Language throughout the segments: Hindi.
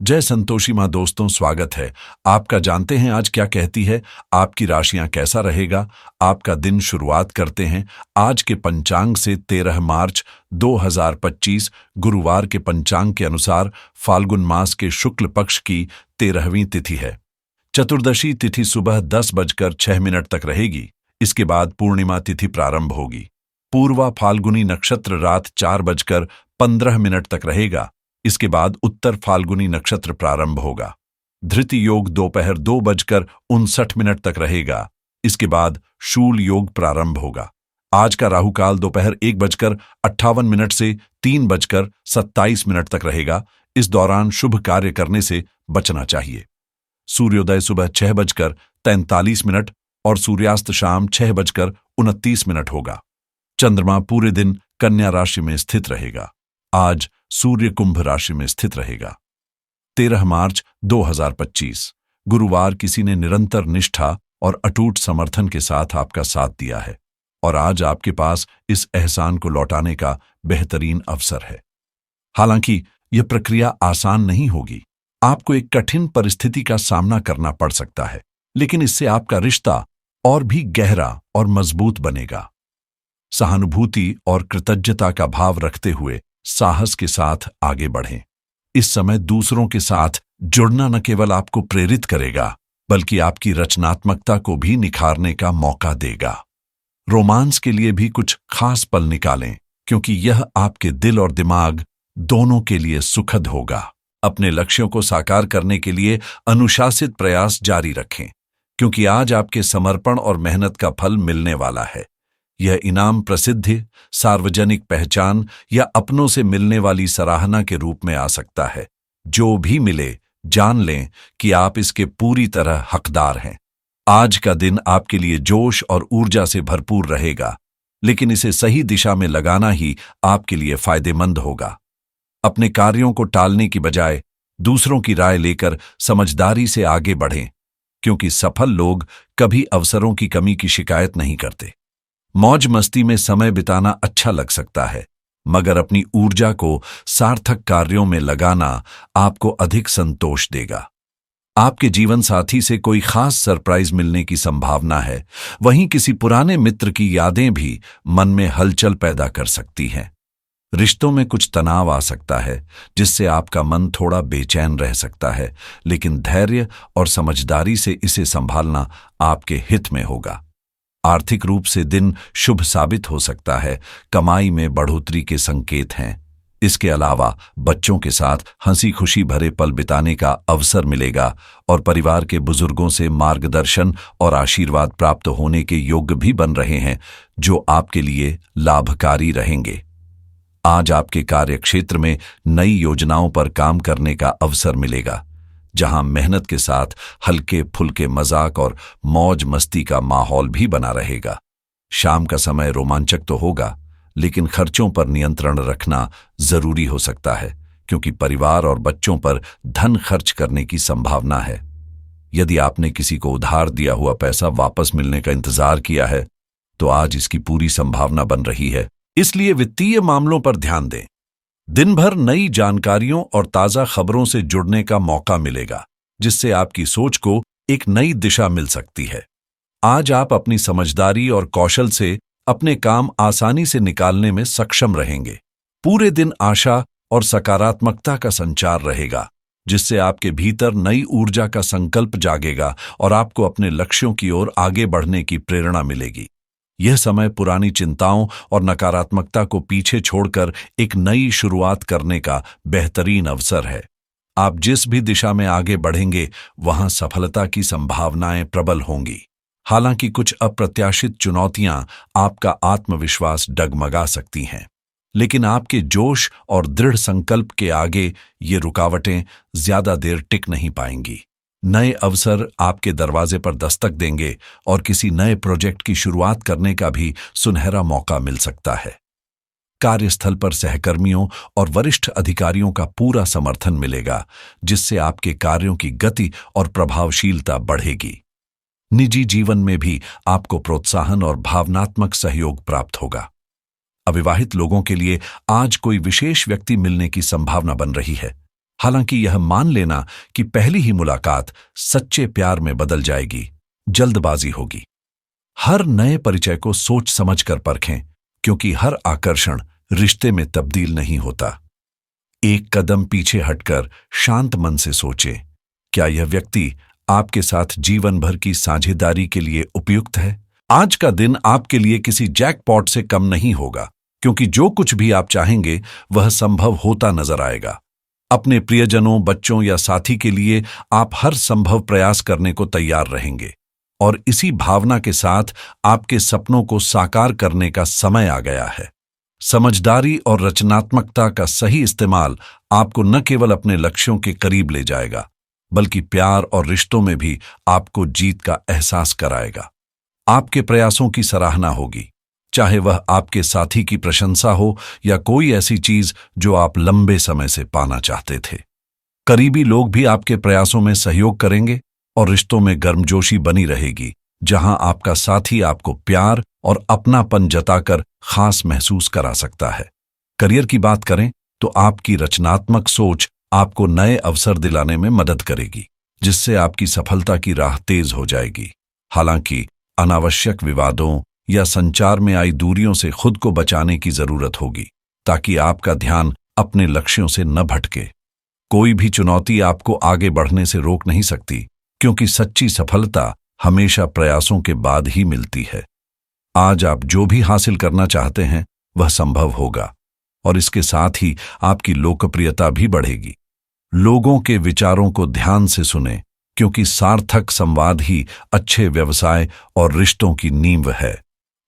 जय संतोषी माँ। दोस्तों, स्वागत है आपका। जानते हैं आज क्या कहती है आपकी राशियां, कैसा रहेगा आपका दिन। शुरुआत करते हैं आज के पंचांग से। 13 मार्च 2025 गुरुवार के पंचांग के अनुसार फाल्गुन मास के शुक्ल पक्ष की 13वीं तिथि है। चतुर्दशी तिथि सुबह 10:06 तक रहेगी। इसके बाद पूर्णिमा तिथि प्रारंभ होगी। पूर्वा फाल्गुनी नक्षत्र रात 4:15 तक रहेगा। इसके बाद उत्तर फाल्गुनी नक्षत्र प्रारंभ होगा। धृति योग दोपहर 2:59 तक रहेगा। इसके बाद शूल योग प्रारंभ होगा। आज का राहुकाल दोपहर 1:58 से 3:27 तक रहेगा। इस दौरान शुभ कार्य करने से बचना चाहिए। सूर्योदय सुबह 6:43 और सूर्यास्त शाम 6:29 होगा। चंद्रमा पूरे दिन कन्या राशि में स्थित रहेगा। आज सूर्य कुंभ राशि में स्थित रहेगा। 13 मार्च 2025 गुरुवार किसी ने निरंतर निष्ठा और अटूट समर्थन के साथ आपका साथ दिया है और आज आपके पास इस एहसान को लौटाने का बेहतरीन अवसर है। हालांकि यह प्रक्रिया आसान नहीं होगी। आपको एक कठिन परिस्थिति का सामना करना पड़ सकता है, लेकिन इससे आपका रिश्ता और भी गहरा और मजबूत बनेगा। सहानुभूति और कृतज्ञता का भाव रखते हुए साहस के साथ आगे बढ़ें। इस समय दूसरों के साथ जुड़ना न केवल आपको प्रेरित करेगा, बल्कि आपकी रचनात्मकता को भी निखारने का मौका देगा। रोमांस के लिए भी कुछ खास पल निकालें, क्योंकि यह आपके दिल और दिमाग दोनों के लिए सुखद होगा। अपने लक्ष्यों को साकार करने के लिए अनुशासित प्रयास जारी रखें, क्योंकि आज आपके समर्पण और मेहनत का फल मिलने वाला है। यह इनाम प्रसिद्धि, सार्वजनिक पहचान या अपनों से मिलने वाली सराहना के रूप में आ सकता है। जो भी मिले, जान लें कि आप इसके पूरी तरह हकदार हैं। आज का दिन आपके लिए जोश और ऊर्जा से भरपूर रहेगा, लेकिन इसे सही दिशा में लगाना ही आपके लिए फायदेमंद होगा। अपने कार्यों को टालने की बजाय दूसरों की राय लेकर समझदारी से आगे बढ़ें, क्योंकि सफल लोग कभी अवसरों की कमी की शिकायत नहीं करते। मौज मस्ती में समय बिताना अच्छा लग सकता है, मगर अपनी ऊर्जा को सार्थक कार्यों में लगाना आपको अधिक संतोष देगा। आपके जीवन साथी से कोई खास सरप्राइज मिलने की संभावना है। वहीं किसी पुराने मित्र की यादें भी मन में हलचल पैदा कर सकती हैं। रिश्तों में कुछ तनाव आ सकता है, जिससे आपका मन थोड़ा बेचैन रह सकता है, लेकिन धैर्य और समझदारी से इसे संभालना आपके हित में होगा। आर्थिक रूप से दिन शुभ साबित हो सकता है। कमाई में बढ़ोतरी के संकेत हैं। इसके अलावा बच्चों के साथ हंसी खुशी भरे पल बिताने का अवसर मिलेगा और परिवार के बुजुर्गों से मार्गदर्शन और आशीर्वाद प्राप्त होने के योग्य भी बन रहे हैं, जो आपके लिए लाभकारी रहेंगे। आज आपके कार्यक्षेत्र में नई योजनाओं पर काम करने का अवसर मिलेगा, जहां मेहनत के साथ हल्के फुल्के मजाक और मौज मस्ती का माहौल भी बना रहेगा। शाम का समय रोमांचक तो होगा, लेकिन खर्चों पर नियंत्रण रखना जरूरी हो सकता है, क्योंकि परिवार और बच्चों पर धन खर्च करने की संभावना है। यदि आपने किसी को उधार दिया हुआ पैसा वापस मिलने का इंतजार किया है, तो आज इसकी पूरी संभावना बन रही है। इसलिए वित्तीय मामलों पर ध्यान दें। दिन भर नई जानकारियों और ताजा खबरों से जुड़ने का मौका मिलेगा, जिससे आपकी सोच को एक नई दिशा मिल सकती है। आज आप अपनी समझदारी और कौशल से अपने काम आसानी से निकालने में सक्षम रहेंगे। पूरे दिन आशा और सकारात्मकता का संचार रहेगा, जिससे आपके भीतर नई ऊर्जा का संकल्प जागेगा और आपको अपने लक्ष्यों की ओर आगे बढ़ने की प्रेरणा मिलेगी। यह समय पुरानी चिंताओं और नकारात्मकता को पीछे छोड़कर एक नई शुरुआत करने का बेहतरीन अवसर है। आप जिस भी दिशा में आगे बढ़ेंगे, वहां सफलता की संभावनाएं प्रबल होंगी। हालांकि कुछ अप्रत्याशित चुनौतियां आपका आत्मविश्वास डगमगा सकती हैं, लेकिन आपके जोश और दृढ़ संकल्प के आगे ये रुकावटें ज्यादा देर टिक नहीं पाएंगी। नए अवसर आपके दरवाजे पर दस्तक देंगे और किसी नए प्रोजेक्ट की शुरुआत करने का भी सुनहरा मौका मिल सकता है। कार्यस्थल पर सहकर्मियों और वरिष्ठ अधिकारियों का पूरा समर्थन मिलेगा, जिससे आपके कार्यों की गति और प्रभावशीलता बढ़ेगी। निजी जीवन में भी आपको प्रोत्साहन और भावनात्मक सहयोग प्राप्त होगा। अविवाहित लोगों के लिए आज कोई विशेष व्यक्ति मिलने की संभावना बन रही है। हालांकि यह मान लेना कि पहली ही मुलाकात सच्चे प्यार में बदल जाएगी, जल्दबाजी होगी। हर नए परिचय को सोच समझ कर परखें, क्योंकि हर आकर्षण रिश्ते में तब्दील नहीं होता। एक कदम पीछे हटकर शांत मन से सोचें, क्या यह व्यक्ति आपके साथ जीवन भर की साझेदारी के लिए उपयुक्त है? आज का दिन आपके लिए किसी जैकपॉट से कम नहीं होगा, क्योंकि जो कुछ भी आप चाहेंगे वह संभव होता नजर आएगा। अपने प्रियजनों, बच्चों या साथी के लिए आप हर संभव प्रयास करने को तैयार रहेंगे, और इसी भावना के साथ आपके सपनों को साकार करने का समय आ गया है। समझदारी और रचनात्मकता का सही इस्तेमाल आपको न केवल अपने लक्ष्यों के करीब ले जाएगा, बल्कि प्यार और रिश्तों में भी आपको जीत का एहसास कराएगा। आपके प्रयासों की सराहना होगी, चाहे वह आपके साथी की प्रशंसा हो या कोई ऐसी चीज जो आप लंबे समय से पाना चाहते थे। करीबी लोग भी आपके प्रयासों में सहयोग करेंगे और रिश्तों में गर्मजोशी बनी रहेगी, जहां आपका साथी आपको प्यार और अपनापन जताकर खास महसूस करा सकता है। करियर की बात करें तो आपकी रचनात्मक सोच आपको नए अवसर दिलाने में मदद करेगी, जिससे आपकी सफलता की राह तेज हो जाएगी। हालांकि अनावश्यक विवादों या संचार में आई दूरियों से खुद को बचाने की जरूरत होगी, ताकि आपका ध्यान अपने लक्ष्यों से न भटके। कोई भी चुनौती आपको आगे बढ़ने से रोक नहीं सकती, क्योंकि सच्ची सफलता हमेशा प्रयासों के बाद ही मिलती है। आज आप जो भी हासिल करना चाहते हैं वह संभव होगा, और इसके साथ ही आपकी लोकप्रियता भी बढ़ेगी। लोगों के विचारों को ध्यान से सुनें, क्योंकि सार्थक संवाद ही अच्छे व्यवसाय और रिश्तों की नींव है।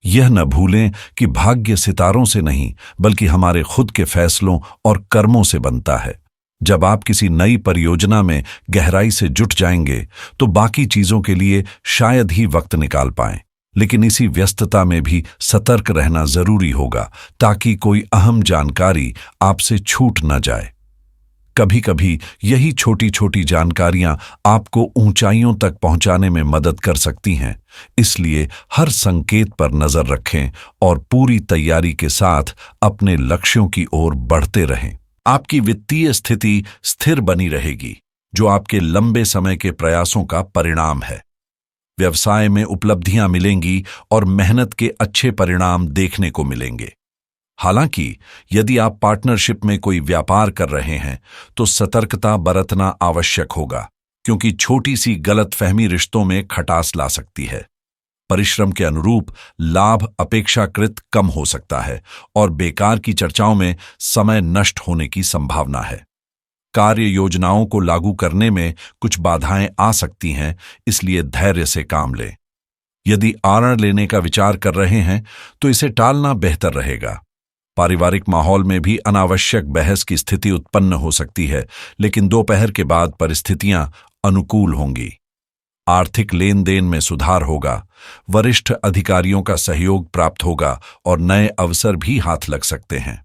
यह न भूलें कि भाग्य सितारों से नहीं, बल्कि हमारे खुद के फैसलों और कर्मों से बनता है। जब आप किसी नई परियोजना में गहराई से जुट जाएंगे तो बाकी चीजों के लिए शायद ही वक्त निकाल पाएं, लेकिन इसी व्यस्तता में भी सतर्क रहना जरूरी होगा, ताकि कोई अहम जानकारी आपसे छूट न जाए। कभी कभी यही छोटी छोटी जानकारियां आपको ऊंचाइयों तक पहुंचाने में मदद कर सकती हैं। इसलिए हर संकेत पर नजर रखें और पूरी तैयारी के साथ अपने लक्ष्यों की ओर बढ़ते रहें। आपकी वित्तीय स्थिति स्थिर बनी रहेगी, जो आपके लंबे समय के प्रयासों का परिणाम है। व्यवसाय में उपलब्धियां मिलेंगी और मेहनत के अच्छे परिणाम देखने को मिलेंगे। हालांकि यदि आप पार्टनरशिप में कोई व्यापार कर रहे हैं तो सतर्कता बरतना आवश्यक होगा, क्योंकि छोटी सी गलतफहमी रिश्तों में खटास ला सकती है। परिश्रम के अनुरूप लाभ अपेक्षाकृत कम हो सकता है और बेकार की चर्चाओं में समय नष्ट होने की संभावना है। कार्य योजनाओं को लागू करने में कुछ बाधाएं आ सकती हैं, इसलिए धैर्य से काम लें। यदि आरण लेने का विचार कर रहे हैं तो इसे टालना बेहतर रहेगा। पारिवारिक माहौल में भी अनावश्यक बहस की स्थिति उत्पन्न हो सकती है, लेकिन दोपहर के बाद परिस्थितियां अनुकूल होंगी। आर्थिक लेन देन में सुधार होगा, वरिष्ठ अधिकारियों का सहयोग प्राप्त होगा और नए अवसर भी हाथ लग सकते हैं।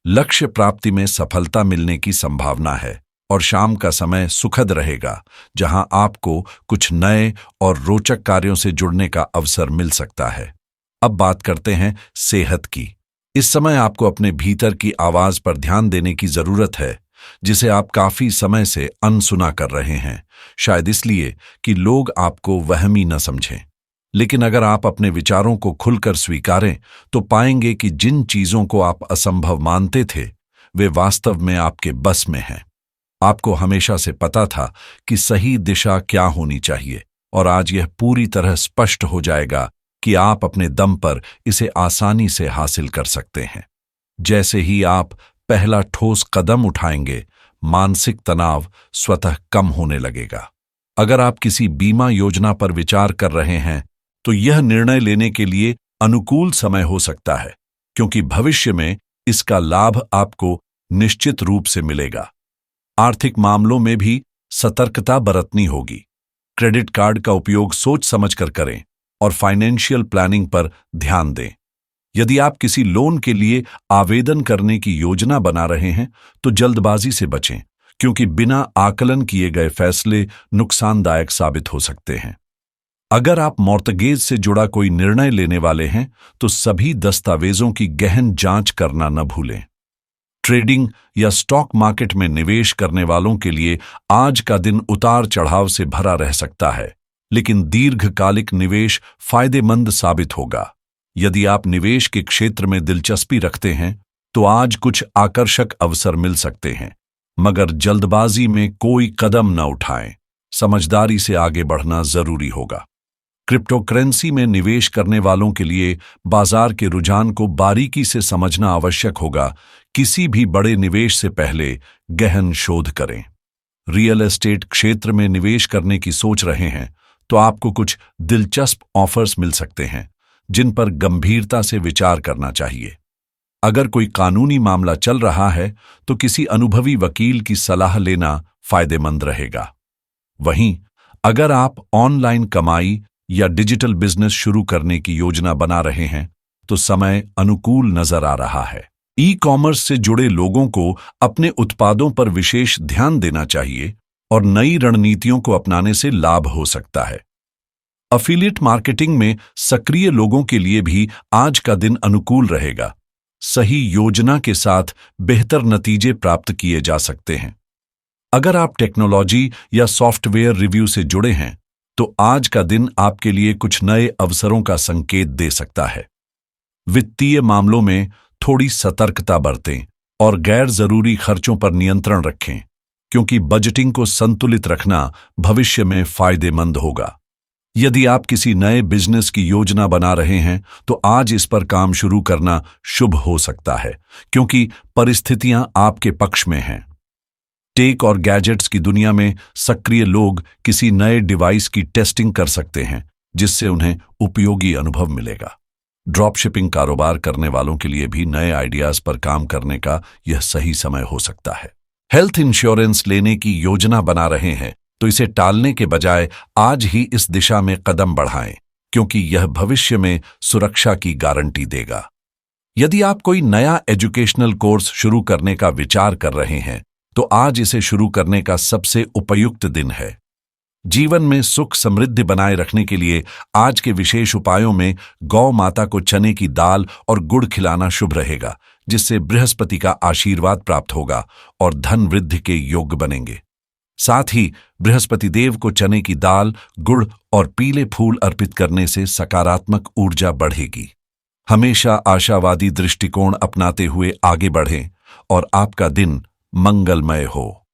लक्ष्य प्राप्ति में सफलता मिलने की संभावना है और शाम का समय सुखद रहेगा, जहां आपको कुछ नए और रोचक कार्यों से जुड़ने का अवसर मिल सकता है। अब बात करते हैं सेहत की। इस समय आपको अपने भीतर की आवाज पर ध्यान देने की जरूरत है, जिसे आप काफी समय से अनसुना कर रहे हैं, शायद इसलिए कि लोग आपको वहमी न समझें। लेकिन अगर आप अपने विचारों को खुलकर स्वीकारें तो पाएंगे कि जिन चीजों को आप असंभव मानते थे वे वास्तव में आपके बस में हैं। आपको हमेशा से पता था कि सही दिशा क्या होनी चाहिए, और आज यह पूरी तरह स्पष्ट हो जाएगा कि आप अपने दम पर इसे आसानी से हासिल कर सकते हैं। जैसे ही आप पहला ठोस कदम उठाएंगे, मानसिक तनाव स्वतः कम होने लगेगा। अगर आप किसी बीमा योजना पर विचार कर रहे हैं तो यह निर्णय लेने के लिए अनुकूल समय हो सकता है, क्योंकि भविष्य में इसका लाभ आपको निश्चित रूप से मिलेगा। आर्थिक मामलों में भी सतर्कता बरतनी होगी। क्रेडिट कार्ड का उपयोग सोच समझकर करें और फाइनेंशियल प्लानिंग पर ध्यान दें। यदि आप किसी लोन के लिए आवेदन करने की योजना बना रहे हैं तो जल्दबाजी से बचें, क्योंकि बिना आकलन किए गए फैसले नुकसानदायक साबित हो सकते हैं। अगर आप मॉर्टगेज से जुड़ा कोई निर्णय लेने वाले हैं तो सभी दस्तावेजों की गहन जांच करना न भूलें। ट्रेडिंग या स्टॉक मार्केट में निवेश करने वालों के लिए आज का दिन उतार चढ़ाव से भरा रह सकता है, लेकिन दीर्घकालिक निवेश फायदेमंद साबित होगा। यदि आप निवेश के क्षेत्र में दिलचस्पी रखते हैं तो आज कुछ आकर्षक अवसर मिल सकते हैं, मगर जल्दबाजी में कोई कदम न उठाएं। समझदारी से आगे बढ़ना जरूरी होगा। क्रिप्टोकरेंसी में निवेश करने वालों के लिए बाजार के रुझान को बारीकी से समझना आवश्यक होगा। किसी भी बड़े निवेश से पहले गहन शोध करें। रियल एस्टेट क्षेत्र में निवेश करने की सोच रहे हैं तो आपको कुछ दिलचस्प ऑफर्स मिल सकते हैं, जिन पर गंभीरता से विचार करना चाहिए। अगर कोई कानूनी मामला चल रहा है तो किसी अनुभवी वकील की सलाह लेना फायदेमंद रहेगा। वहीं अगर आप ऑनलाइन कमाई या डिजिटल बिजनेस शुरू करने की योजना बना रहे हैं तो समय अनुकूल नजर आ रहा है। ई कॉमर्स से जुड़े लोगों को अपने उत्पादों पर विशेष ध्यान देना चाहिए और नई रणनीतियों को अपनाने से लाभ हो सकता है। अफिलिएट मार्केटिंग में सक्रिय लोगों के लिए भी आज का दिन अनुकूल रहेगा। सही योजना के साथ बेहतर नतीजे प्राप्त किए जा सकते हैं। अगर आप टेक्नोलॉजी या सॉफ्टवेयर रिव्यू से जुड़े हैं तो आज का दिन आपके लिए कुछ नए अवसरों का संकेत दे सकता है। वित्तीय मामलों में थोड़ी सतर्कता बरतें और गैर जरूरी खर्चों पर नियंत्रण रखें, क्योंकि बजटिंग को संतुलित रखना भविष्य में फायदेमंद होगा। यदि आप किसी नए बिजनेस की योजना बना रहे हैं तो आज इस पर काम शुरू करना शुभ हो सकता है, क्योंकि परिस्थितियां आपके पक्ष में हैं। टेक और गैजेट्स की दुनिया में सक्रिय लोग किसी नए डिवाइस की टेस्टिंग कर सकते हैं, जिससे उन्हें उपयोगी अनुभव मिलेगा। ड्रॉपशिपिंग कारोबार करने वालों के लिए भी नए आइडियाज पर काम करने का यह सही समय हो सकता है। हेल्थ इंश्योरेंस लेने की योजना बना रहे हैं तो इसे टालने के बजाय आज ही इस दिशा में कदम बढ़ाएं, क्योंकि यह भविष्य में सुरक्षा की गारंटी देगा। यदि आप कोई नया एजुकेशनल कोर्स शुरू करने का विचार कर रहे हैं तो आज इसे शुरू करने का सबसे उपयुक्त दिन है। जीवन में सुख समृद्धि बनाए रखने के लिए आज के विशेष उपायों में गौ माता को चने की दाल और गुड़ खिलाना शुभ रहेगा, जिससे बृहस्पति का आशीर्वाद प्राप्त होगा और धन वृद्धि के योग्य बनेंगे। साथ ही बृहस्पति देव को चने की दाल, गुड़ और पीले फूल अर्पित करने से सकारात्मक ऊर्जा बढ़ेगी। हमेशा आशावादी दृष्टिकोण अपनाते हुए आगे बढ़ें और आपका दिन मंगलमय हो।